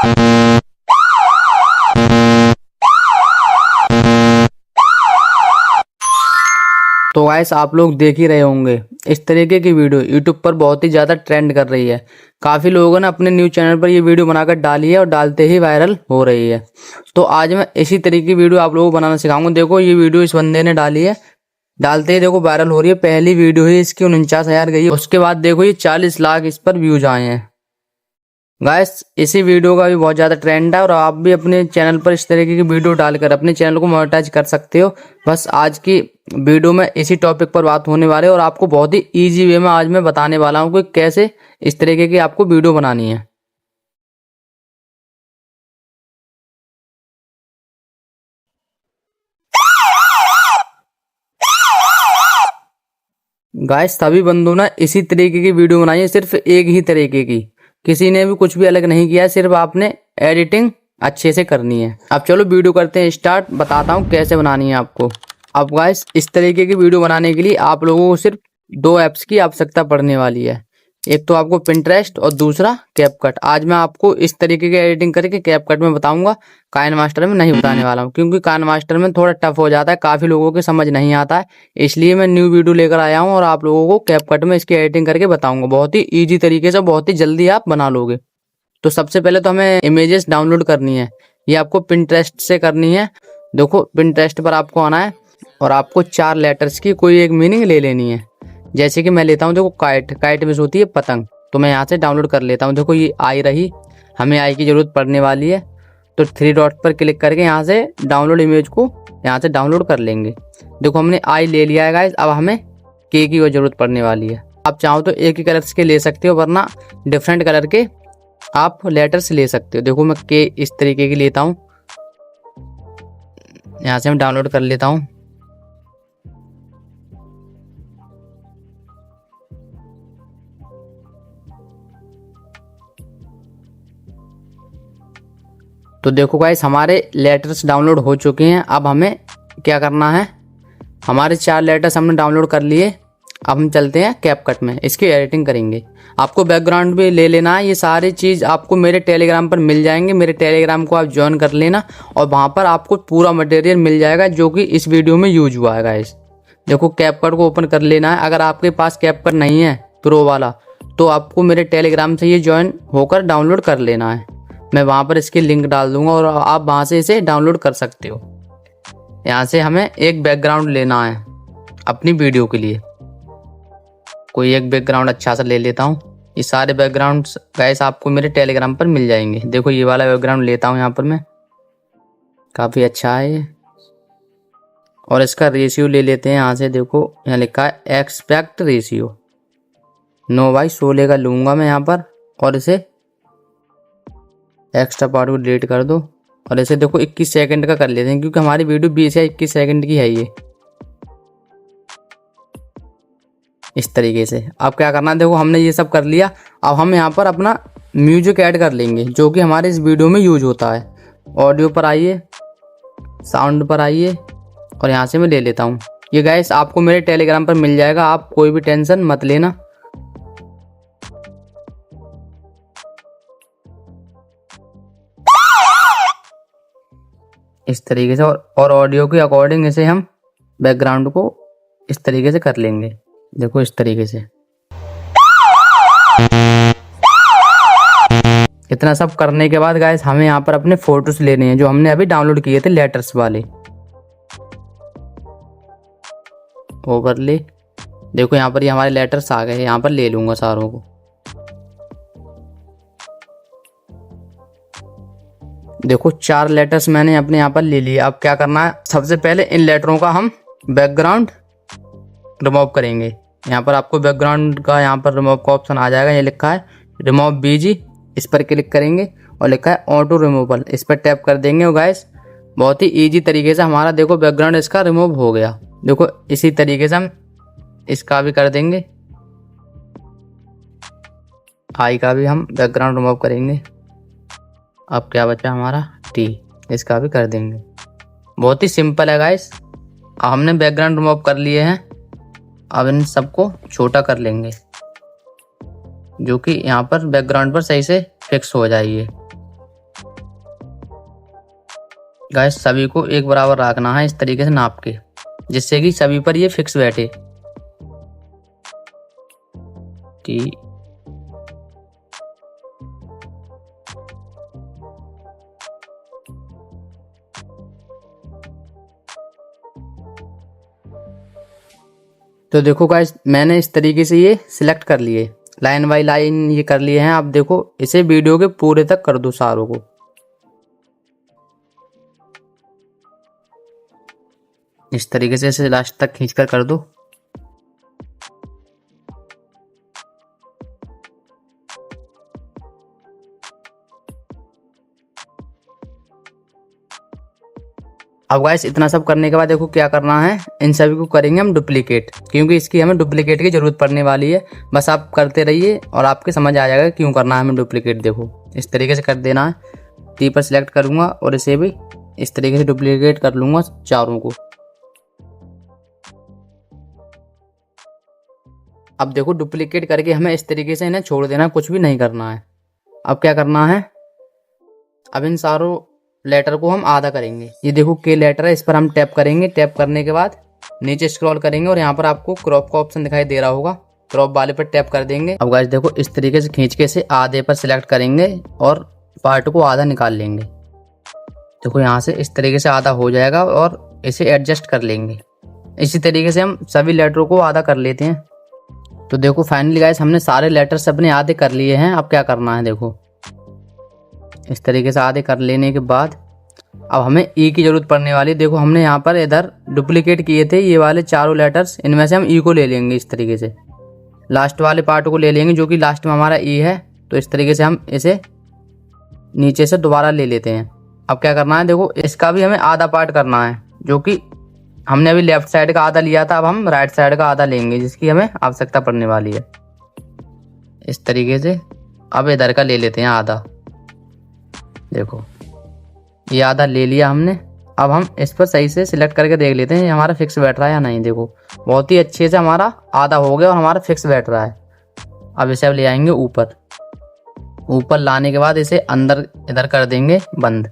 तो गाइस आप लोग देख ही रहे होंगे इस तरीके की वीडियो यूट्यूब पर बहुत ही ज़्यादा ट्रेंड कर रही है। काफ़ी लोगों ने अपने न्यूज़ चैनल पर ये वीडियो बनाकर डाली है और डालते ही वायरल हो रही है। तो आज मैं इसी तरीके की वीडियो आप लोगों को बनाना सिखाऊंगा। देखो ये वीडियो इस बंदे ने डाली है, डालते ही देखो वायरल हो रही है। पहली वीडियो ही इसकी 49,000 गई है, उसके बाद देखो ये 40 लाख इस पर व्यूज आए हैं। गाइस इसी वीडियो का भी बहुत ज़्यादा ट्रेंड है और आप भी अपने चैनल पर इस तरीके की वीडियो डालकर अपने चैनल को मोनेटाइज कर सकते हो। बस आज की वीडियो में इसी टॉपिक पर बात होने वाली है और आपको बहुत ही इजी वे में आज मैं बताने वाला हूँ कि कैसे इस तरीके की आपको वीडियो बनानी है। गाइस सभी बंदों ने इसी तरीके की वीडियो बनाई है, सिर्फ एक ही तरीके की, किसी ने भी कुछ भी अलग नहीं किया है, सिर्फ आपने एडिटिंग अच्छे से करनी है। अब चलो वीडियो करते हैं स्टार्ट, बताता हूँ कैसे बनानी है आपको। अब गाइस इस तरीके की वीडियो बनाने के लिए आप लोगों को सिर्फ 2 ऐप्स की आवश्यकता पड़ने वाली है। एक तो आपको पिंटरेस्ट और दूसरा कैपकट। आज मैं आपको इस तरीके की एडिटिंग करके कैपकट में बताऊंगा, काइनमास्टर में नहीं बताने वाला हूँ, क्योंकि काइनमास्टर में थोड़ा टफ हो जाता है, काफ़ी लोगों के समझ नहीं आता है। इसलिए मैं न्यू वीडियो लेकर आया हूँ और आप लोगों को कैपकट में इसकी एडिटिंग करके बताऊंगा। बहुत ही ईजी तरीके से, बहुत ही जल्दी आप बना लोगे। तो सबसे पहले तो हमें इमेजेस डाउनलोड करनी है, ये आपको पिंटरेस्ट से करनी है। देखो पिंटरेस्ट पर आपको आना है और आपको 4 लेटर्स की कोई एक मीनिंग ले लेनी है। जैसे कि मैं लेता हूँ, देखो काइट, काइट में होती है पतंग, तो मैं यहाँ से डाउनलोड कर लेता हूँ। देखो ये आई रही, हमें आई की ज़रूरत पड़ने वाली है, तो 3 डॉट पर क्लिक करके यहाँ से डाउनलोड इमेज को यहाँ से डाउनलोड कर लेंगे। देखो हमने आई ले लिया है गाइस, अब हमें के की ज़रूरत पड़ने वाली है। आप चाहो तो एक ही कलर्स के ले सकते हो, वरना डिफरेंट कलर के आप लेटर्स ले सकते हो। देखो मैं के इस तरीके की लेता हूँ, यहाँ से मैं डाउनलोड कर लेता हूँ। तो देखो गाइस हमारे लेटर्स डाउनलोड हो चुके हैं। अब हमें क्या करना है, हमारे 4 लेटर्स हमने डाउनलोड कर लिए। अब हम चलते हैं कैपकट में, इसकी एडिटिंग करेंगे। आपको बैकग्राउंड भी ले लेना है, ये सारी चीज़ आपको मेरे टेलीग्राम पर मिल जाएंगे। मेरे टेलीग्राम को आप ज्वाइन कर लेना और वहाँ पर आपको पूरा मटेरियल मिल जाएगा जो कि इस वीडियो में यूज हुआ है गाइस। देखो कैपकट को ओपन कर लेना है। अगर आपके पास कैपकट नहीं है प्रो वाला, तो आपको मेरे टेलीग्राम से ये ज्वाइन होकर डाउनलोड कर लेना है। मैं वहाँ पर इसकी लिंक डाल दूंगा और आप वहाँ से इसे डाउनलोड कर सकते हो। यहाँ से हमें एक बैकग्राउंड लेना है अपनी वीडियो के लिए, कोई एक बैकग्राउंड अच्छा सा ले लेता हूँ। ये सारे बैकग्राउंड्स गाइस आपको मेरे टेलीग्राम पर मिल जाएंगे। देखो ये वाला बैकग्राउंड लेता हूँ यहाँ पर मैं, काफ़ी अच्छा है ये, और इसका रेशियो ले लेते हैं यहाँ से। देखो यहाँ लिखा है एक्सपेक्ट रेशियो 9/16 का लूँगा मैं यहाँ पर, और इसे एक्स्ट्रा पार्ट को डिलीट कर दो। और इसे देखो 21 सेकंड का कर लेते हैं, क्योंकि हमारी वीडियो 20 या 21 सेकंड की है ये। इस तरीके से अब क्या करना है, देखो हमने ये सब कर लिया। अब हम यहाँ पर अपना म्यूजिक ऐड कर लेंगे जो कि हमारे इस वीडियो में यूज होता है। ऑडियो पर आइए, साउंड पर आइए, और यहाँ से मैं ले लेता हूँ। ये गाइस आपको मेरे टेलीग्राम पर मिल जाएगा, आप कोई भी टेंशन मत लेना। इस तरीके से, और ऑडियो के अकॉर्डिंग इसे हम बैकग्राउंड को इस तरीके से कर लेंगे। देखो इस तरीके से। इतना सब करने के बाद गाइस हमें यहाँ पर अपने फोटोज लेने हैं जो हमने अभी डाउनलोड किए थे लेटर्स वाले। ओवरले, देखो यहाँ पर ये हमारे लेटर्स आ गए, यहाँ पर ले लूंगा सारों को। देखो 4 लेटर्स मैंने अपने यहाँ पर ले लिए। अब क्या करना है, सबसे पहले इन लेटरों का हम बैकग्राउंड रिमूव करेंगे। यहाँ पर आपको बैकग्राउंड का यहाँ पर रिमूव का ऑप्शन आ जाएगा, ये लिखा है रिमूव बीजी, इस पर क्लिक करेंगे और लिखा है ऑटो रिमूवल, इस पर टैप कर देंगे। और गाइस बहुत ही ईजी तरीके से हमारा देखो बैकग्राउंड इसका रिमूव हो गया। देखो इसी तरीके से हम इसका भी कर देंगे, आई का भी हम बैकग्राउंड रिमूव करेंगे। अब क्या बचा हमारा टी, इसका भी कर देंगे। बहुत ही सिंपल है गाइस। हमने बैकग्राउंड रिमूव कर लिए हैं, अब इन सबको छोटा कर लेंगे जो कि यहाँ पर बैकग्राउंड पर सही से फिक्स हो जाइए। गाइस सभी को एक बराबर रखना है इस तरीके से नाप के, जिससे कि सभी पर ये फिक्स बैठे। ठीक, तो देखो गाइस मैंने इस तरीके से ये सिलेक्ट कर लिए, लाइन बाई लाइन ये कर लिए हैं। अब देखो इसे वीडियो के पूरे तक कर दो सारों को। इस तरीके से इसे लास्ट तक खींचकर कर दो। अब गाइस इतना सब करने के बाद देखो क्या करना है, इन सभी को करेंगे हम डुप्लीकेट, क्योंकि इसकी हमें डुप्लीकेट की जरूरत पड़ने वाली है। बस आप करते रहिए और आपके समझ आ जाएगा क्यों करना है हमें डुप्लीकेट। देखो इस तरीके से कर देना है, टी पर सिलेक्ट करूंगा और इसे भी इस तरीके से डुप्लीकेट कर लूंगा चारों को। अब देखो डुप्लीकेट करके हमें इस तरीके से इन्हें छोड़ देना, कुछ भी नहीं करना है। अब क्या करना है, अब इन सारों लेटर को हम आधा करेंगे। ये देखो के लेटर है, इस पर हम टैप करेंगे। टैप करने के बाद नीचे स्क्रॉल करेंगे और यहाँ पर आपको क्रॉप का ऑप्शन दिखाई दे रहा होगा, क्रॉप वाले पर टैप कर देंगे। अब गाइस देखो इस तरीके से खींच के इसे आधे पर सिलेक्ट करेंगे और पार्ट को आधा निकाल लेंगे। देखो यहाँ से इस तरीके से आधा हो जाएगा और इसे एडजस्ट कर लेंगे। इसी तरीके से हम सभी लेटरों को आधा कर लेते हैं। तो देखो फाइनली गाइस हमने सारे लेटर्स अपने आधे कर लिए हैं। अब क्या करना है, देखो इस तरीके से आधे कर लेने के बाद अब हमें ई की जरूरत पड़ने वाली है। देखो हमने यहाँ पर इधर डुप्लीकेट किए थे ये वाले चारों लेटर्स, इनमें से हम ई को ले लेंगे। इस तरीके से लास्ट वाले पार्ट को ले लेंगे जो कि लास्ट में हमारा ई है। तो इस तरीके से हम इसे नीचे से दोबारा ले लेते हैं। अब क्या करना है, देखो इसका भी हमें आधा पार्ट करना है, जो कि हमने अभी लेफ्ट साइड का आधा लिया था, अब हम राइट साइड का आधा लेंगे जिसकी हमें आवश्यकता पड़ने वाली है। इस तरीके से अब इधर का ले लेते हैं आधा। देखो ये आधा ले लिया हमने। अब हम इस पर सही से सिलेक्ट करके देख लेते हैं ये हमारा फिक्स बैठ रहा है या नहीं। देखो बहुत ही अच्छे से हमारा आधा हो गया और हमारा फिक्स बैठ रहा है। अब इसे अब ले आएंगे ऊपर। ऊपर लाने के बाद इसे अंदर इधर कर देंगे बंद।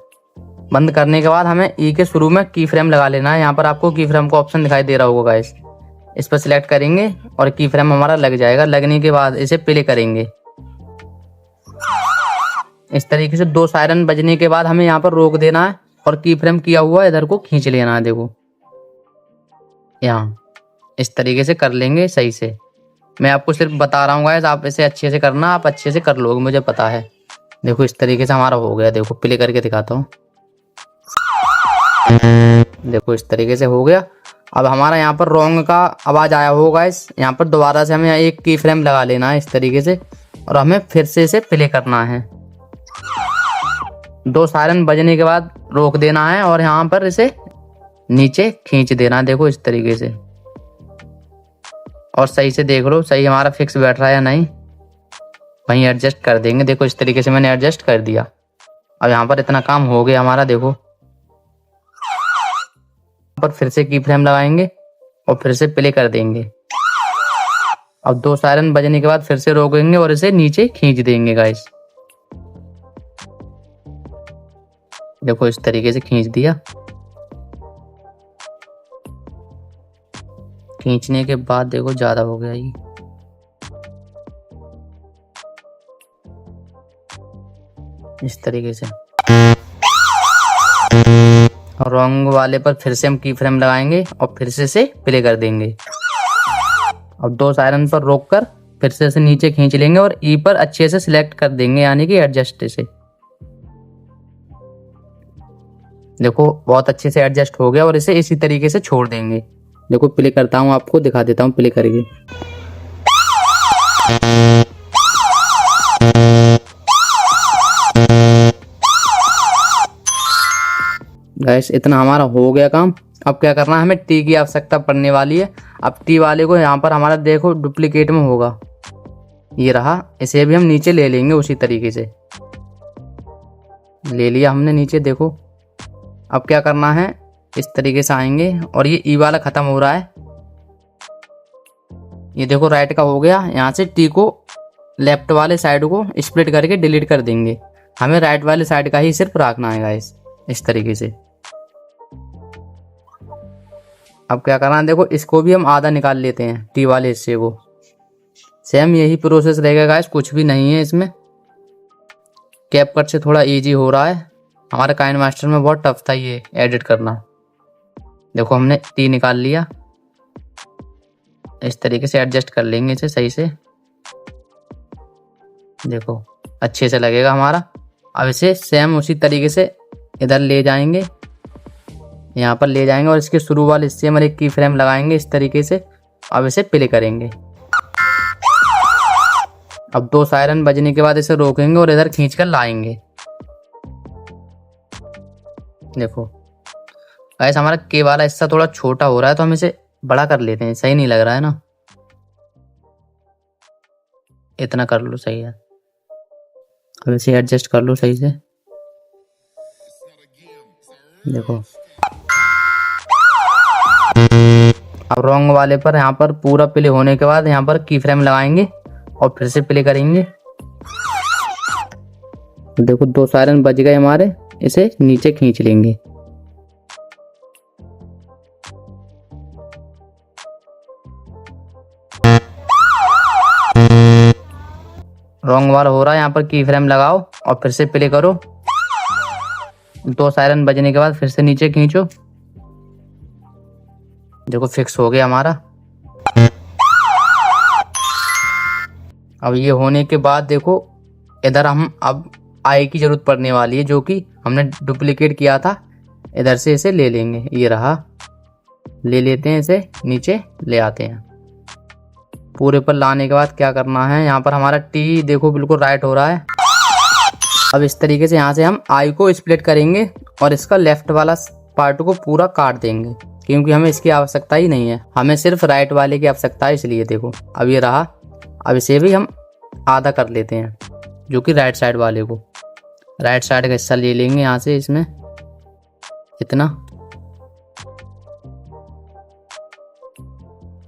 बंद करने के बाद हमें ई के शुरू में की फ्रेम लगा लेना है। यहाँ पर आपको की फ्रेम का ऑप्शन दिखाई दे रहा होगा गाइस, इस पर सिलेक्ट करेंगे और की फ्रेम हमारा लग जाएगा। लगने के बाद इसे प्ले करेंगे। इस तरीके से 2 सायरन बजने के बाद हमें यहाँ पर रोक देना है और की फ्रेम किया हुआ इधर को खींच लेना है। देखो यहाँ इस तरीके से कर लेंगे सही से। मैं आपको सिर्फ बता रहा हूँ गाइस, आप इसे अच्छे से करना, आप अच्छे से कर लोगे मुझे पता है। देखो इस तरीके से हमारा हो गया। देखो प्ले करके दिखाता हूँ। देखो इस तरीके से हो गया। अब हमारा यहाँ पर रॉन्ग का आवाज आया होगा गाइस, यहाँ पर दोबारा से हमें एक की फ्रेम लगा लेना है इस तरीके से और हमें फिर से इसे प्ले करना है। 2 सायरन बजने के बाद रोक देना है और यहाँ पर इसे नीचे खींच देना है। देखो इस तरीके से और सही से देख लो सही हमारा फिक्स बैठ रहा है या नहीं, वहीं एडजस्ट कर देंगे। देखो इस तरीके से मैंने एडजस्ट कर दिया। अब यहाँ पर इतना काम हो गया हमारा। देखो पर फिर से की फ्रेम लगाएंगे और फिर से प्ले कर देंगे। अब 2 सायरन बजने के बाद फिर से रोकेंगे और इसे नीचे खींच देंगे गाइस। देखो इस तरीके से खींच दिया। खींचने के बाद देखो ज्यादा हो गया ये। इस तरीके से और रॉन्ग वाले पर फिर से हम की फ्रेम लगाएंगे और फिर से प्ले कर देंगे। अब 2 सायरन पर रोककर फिर से नीचे खींच लेंगे और ई पर अच्छे से सिलेक्ट कर देंगे, यानी कि एडजस्ट से। देखो बहुत अच्छे से एडजस्ट हो गया और इसे इसी तरीके से छोड़ देंगे। देखो प्ले करता हूँ, आपको दिखा देता हूँ प्ले करके। गाइस इतना हमारा हो गया काम। अब क्या करना है, हमें टी की आवश्यकता पड़ने वाली है। अब टी वाले को यहाँ पर हमारा देखो डुप्लीकेट में होगा, ये रहा। इसे भी हम नीचे ले लेंगे उसी तरीके से। ले लिया हमने नीचे। देखो अब क्या करना है, इस तरीके से आएंगे और ये ई वाला खत्म हो रहा है। ये देखो राइट का हो गया। यहाँ से टी को लेफ्ट वाले साइड को स्प्लिट करके डिलीट कर देंगे। हमें राइट वाले साइड का ही सिर्फ रखना है गाइस, इस तरीके से। अब क्या करना है, देखो इसको भी हम आधा निकाल लेते हैं टी वाले हिस्से को। सेम यही प्रोसेस रहेगा गाइस, कुछ भी नहीं है इसमें। कैपकट से थोड़ा इजी हो रहा है, हमारे काइन मास्टर में बहुत टफ था ये एडिट करना। देखो हमने टी निकाल लिया, इस तरीके से एडजस्ट कर लेंगे इसे सही से। देखो अच्छे से लगेगा हमारा। अब इसे सेम उसी तरीके से इधर ले जाएंगे, यहाँ पर ले जाएंगे और इसके शुरू वाले हिस्से में एक की फ्रेम लगाएंगे इस तरीके से। अब इसे प्ले करेंगे। अब 2 सायरन बजने के बाद इसे रोकेंगे और इधर खींच कर लाएंगे। देखो गाइस हमारा के वाला हिस्सा थोड़ा छोटा हो रहा है, तो हम इसे बड़ा कर लेते हैं, सही नहीं लग रहा है ना। इतना कर लो, सही है। अब इसे एडजस्ट कर लो सही से। देखो अब रॉन्ग वाले पर यहाँ पर पूरा प्ले होने के बाद यहाँ पर की फ्रेम लगाएंगे और फिर से प्ले करेंगे। देखो 2 सायरन बज गए हमारे, इसे नीचे खींच लेंगे। रॉन्ग वाला हो रहा है, यहाँ पर की फ्रेम लगाओ और फिर से प्ले करो। 2 सायरन बजने के बाद फिर से नीचे खींचो। देखो फिक्स हो गया हमारा। अब ये होने के बाद देखो इधर हम अब आई की जरूरत पड़ने वाली है, जो कि हमने डुप्लीकेट किया था। इधर से इसे ले लेंगे, ये रहा, ले लेते हैं इसे, नीचे ले आते हैं। पूरे पर लाने के बाद क्या करना है, यहाँ पर हमारा टी देखो बिल्कुल राइट हो रहा है। अब इस तरीके से यहाँ से हम आई को स्प्लिट करेंगे और इसका लेफ्ट वाला पार्ट को पूरा काट देंगे, क्योंकि हमें इसकी आवश्यकता ही नहीं है, हमें सिर्फ राइट वाले की आवश्यकता है, इसलिए। देखो अब ये रहा। अब इसे भी हम आधा कर लेते हैं, जो कि राइट साइड वाले को। राइट साइड का हिस्सा ले लेंगे यहाँ से, इसमें इतना।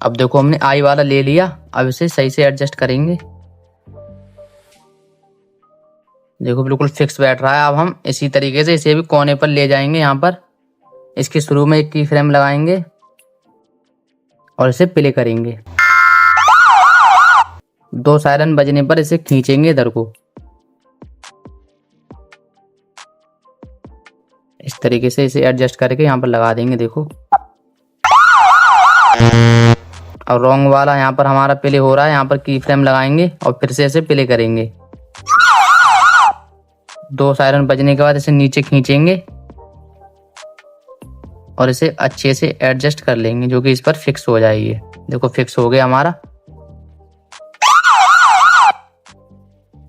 अब देखो हमने आई वाला ले लिया, अब इसे सही से एडजस्ट करेंगे। देखो बिल्कुल फिक्स बैठ रहा है। अब हम इसी तरीके से इसे भी कोने पर ले जाएंगे, यहाँ पर इसके शुरू में एक की फ्रेम लगाएंगे और इसे प्ले करेंगे। 2 सायरन बजने पर इसे खींचेंगे इधर को, इस तरीके से इसे एडजस्ट करके यहाँ पर लगा देंगे। देखो अब रॉन्ग वाला यहाँ पर हमारा प्ले हो रहा है, यहाँ पर की फ्रेम लगाएंगे और फिर से इसे प्ले करेंगे। 2 सायरन बजने के बाद इसे नीचे खींचेंगे और इसे अच्छे से एडजस्ट कर लेंगे, जो कि इस पर फिक्स हो जाएगी। देखो फिक्स हो गया हमारा।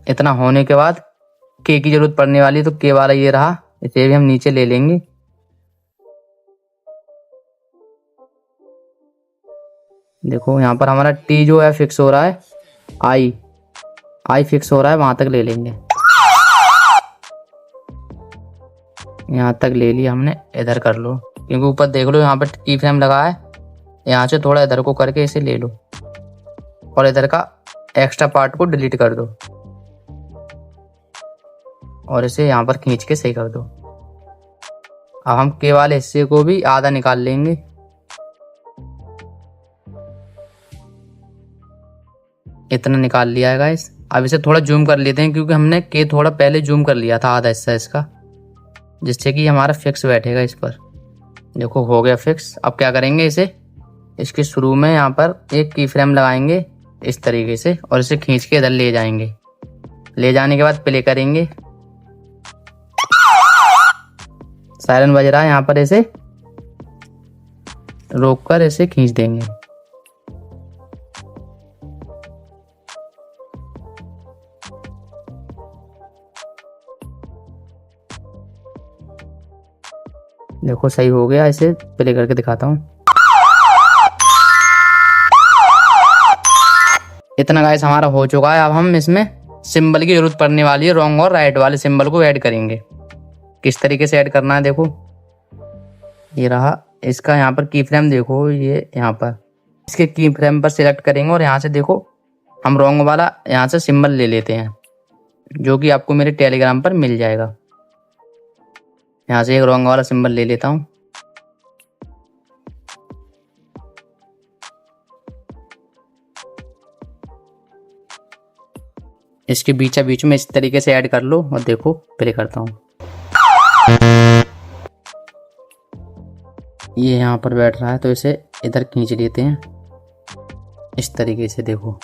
इतना होने के बाद के की जरूरत पड़ने वाली है, तो के वाला ये रहा, इसे भी हम नीचे ले लेंगे। देखो यहाँ पर हमारा टी जो है फिक्स हो रहा है, आई फिक्स हो रहा है, वहां तक ले लेंगे। यहाँ तक ले लिया हमने, इधर कर लो, क्योंकि ऊपर देख लो यहाँ पर की फ्रेम लगा है। यहाँ से थोड़ा इधर को करके इसे ले लो और इधर का एक्स्ट्रा पार्ट को डिलीट कर दो और इसे यहाँ पर खींच के सही कर दो। अब हम के वाले हिस्से को भी आधा निकाल लेंगे। इतना निकाल लिया है गाइस। अब इसे थोड़ा जूम कर लेते हैं, क्योंकि हमने के थोड़ा पहले जूम कर लिया था आधा हिस्सा इसका, जिससे कि हमारा फिक्स बैठेगा इस पर। देखो हो गया फिक्स। अब क्या करेंगे, इसे इसके शुरू में यहाँ पर एक की फ्रेम लगाएंगे इस तरीके से और इसे खींच के इधर ले जाएंगे। ले जाने के बाद प्ले करेंगे। सायरन बज रहा है, यहाँ पर इसे रोककर इसे खींच देंगे। देखो सही हो गया, इसे प्ले करके दिखाता हूँ। इतना गाइस हमारा हो चुका है। अब हम इसमें सिंबल की जरूरत पड़ने वाली है, रॉन्ग और राइट वाले सिंबल को ऐड करेंगे। किस तरीके से ऐड करना है, देखो ये रहा इसका यहाँ पर की फ्रेम। देखो ये यहाँ पर इसके की फ्रेम पर सिलेक्ट करेंगे और यहाँ से देखो हम रॉन्ग वाला यहाँ से सिंबल ले लेते हैं, जो कि आपको मेरे टेलीग्राम पर मिल जाएगा। यहाँ से एक रॉन्ग वाला सिंबल ले लेता हूँ। इसके बीचा बीच में इस तरीके से ऐड कर लो और देखो प्ले करता हूँ। ये यहाँ पर बैठ रहा है तो इसे इधर खींच लेते हैं इस तरीके से। देखो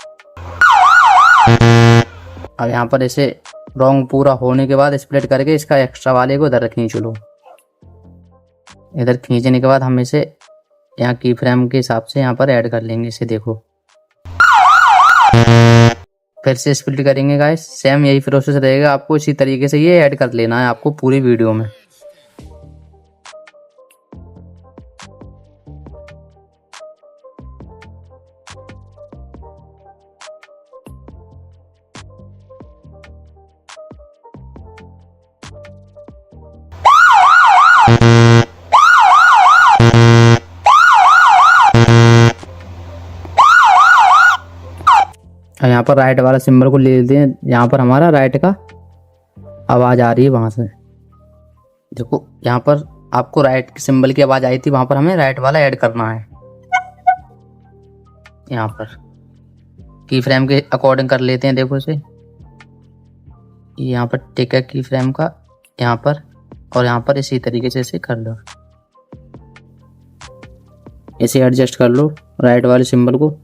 अब यहाँ पर इसे रॉन्ग पूरा होने के बाद स्प्लिट करके इसका एक्स्ट्रा वाले को इधर खींच लो। इधर खींचने के बाद हम इसे यहाँ की फ्रेम के हिसाब से यहाँ पर ऐड कर लेंगे इसे। देखो फिर से स्प्लिट करेंगे गाइस, सेम यही प्रोसेस रहेगा। आपको इसी तरीके से ये ऐड कर लेना है आपको पूरी वीडियो में। यहाँ पर राइट वाला सिंबल को ले लेते हैं। यहाँ पर हमारा राइट का आवाज़ आ रही है वहाँ से। देखो यहाँ पर आपको राइट सिंबल की आवाज़ आई थी, वहाँ पर हमें राइट वाला ऐड करना है। यहाँ पर की फ्रेम के अकॉर्डिंग कर लेते हैं। देखो इसे यहाँ पर टिक है की फ्रेम का यहाँ पर, और यहाँ पर इसी तरीके से इसे कर लो। इसे एडजस्ट कर लो राइट वाले सिंबल को।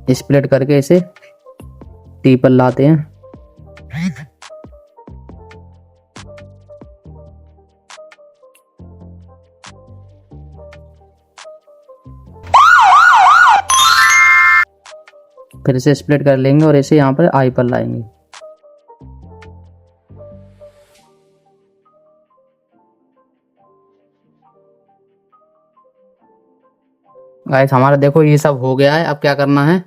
स्प्लिट करके इसे टी पर लाते हैं। फिर इसे स्प्लिट कर लेंगे और इसे यहाँ पर आई पर लाएंगे। गाइस हमारा देखो ये सब हो गया है। अब क्या करना है,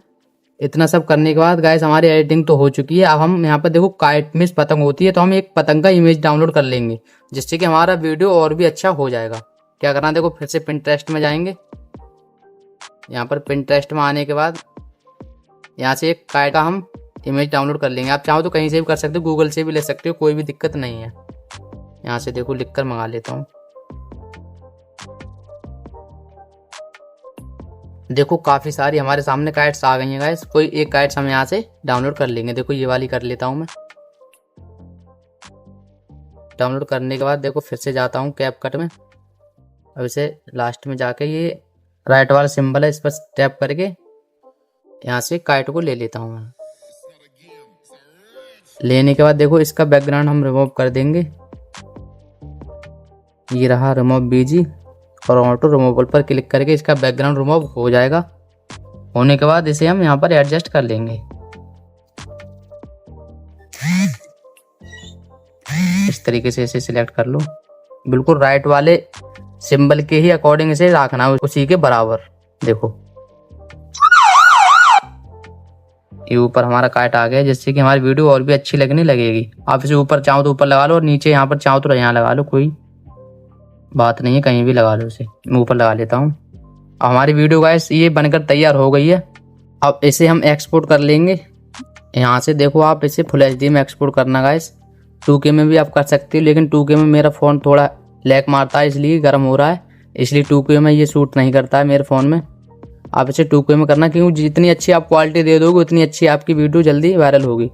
इतना सब करने के बाद गाइस हमारी एडिटिंग तो हो चुकी है। अब हम यहाँ पर देखो काइट में पतंग होती है, तो हम एक पतंग का इमेज डाउनलोड कर लेंगे जिससे कि हमारा वीडियो और भी अच्छा हो जाएगा। क्या करना है, देखो फिर से पिंटरेस्ट में जाएंगे। यहाँ पर पिंटरेस्ट में आने के बाद यहाँ से एक काइट का हम इमेज डाउनलोड कर लेंगे। आप चाहो तो कहीं से भी कर सकते हो, गूगल से भी ले सकते हो, कोई भी दिक्कत नहीं है। यहाँ से देखो लिख कर मंगा लेता हूँ। देखो काफ़ी सारी हमारे सामने काइट्स आ गई हैं गाइस। कोई एक काइट्स हम यहाँ से डाउनलोड कर लेंगे। देखो ये वाली कर लेता हूँ मैं। डाउनलोड करने के बाद देखो फिर से जाता हूँ कैपकट में। अब इसे लास्ट में जाके ये राइट वाला सिंबल है, इस पर टैप करके यहाँ से काइट को ले लेता हूँ मैं। लेने के बाद देखो इसका बैकग्राउंड हम रिमूव कर देंगे। ये रहा रिमूव बीजी, और ऑटो रिमूवल पर क्लिक करके इसका बैकग्राउंड रिमूव हो जाएगा। होने के बाद इसे हम यहाँ पर एडजस्ट कर लेंगे। इस तरीके से इसे सिलेक्ट कर लो। बिल्कुल राइट वाले सिंबल के ही अकॉर्डिंग इसे रखना है, उसी के बराबर। देखो ये ऊपर हमारा काट आ गया, जिससे कि हमारी वीडियो और भी अच्छी लगने लगेगी। आप इसे ऊपर चाहो तो ऊपर लगा लो, और नीचे यहाँ पर चाहो तो यहाँ लगा लो, कोई बात नहीं है, कहीं भी लगा लो। इसे मैं ऊपर लगा लेता हूँ। अब हमारी वीडियो गाइस ये बनकर तैयार हो गई है। अब इसे हम एक्सपोर्ट कर लेंगे। यहाँ से देखो आप इसे फुल एचडी में एक्सपोर्ट करना गाइस। 2K में भी आप कर सकते हो, लेकिन 2K में मेरा फ़ोन थोड़ा लैग मारता है, इसलिए गर्म हो रहा है, इसलिए 2K में ये शूट नहीं करता है मेरे फ़ोन में। आप इसे 2K में करना, क्योंकि जितनी अच्छी आप क्वालिटी दे दोगे उतनी अच्छी आपकी वीडियो जल्दी वायरल होगी।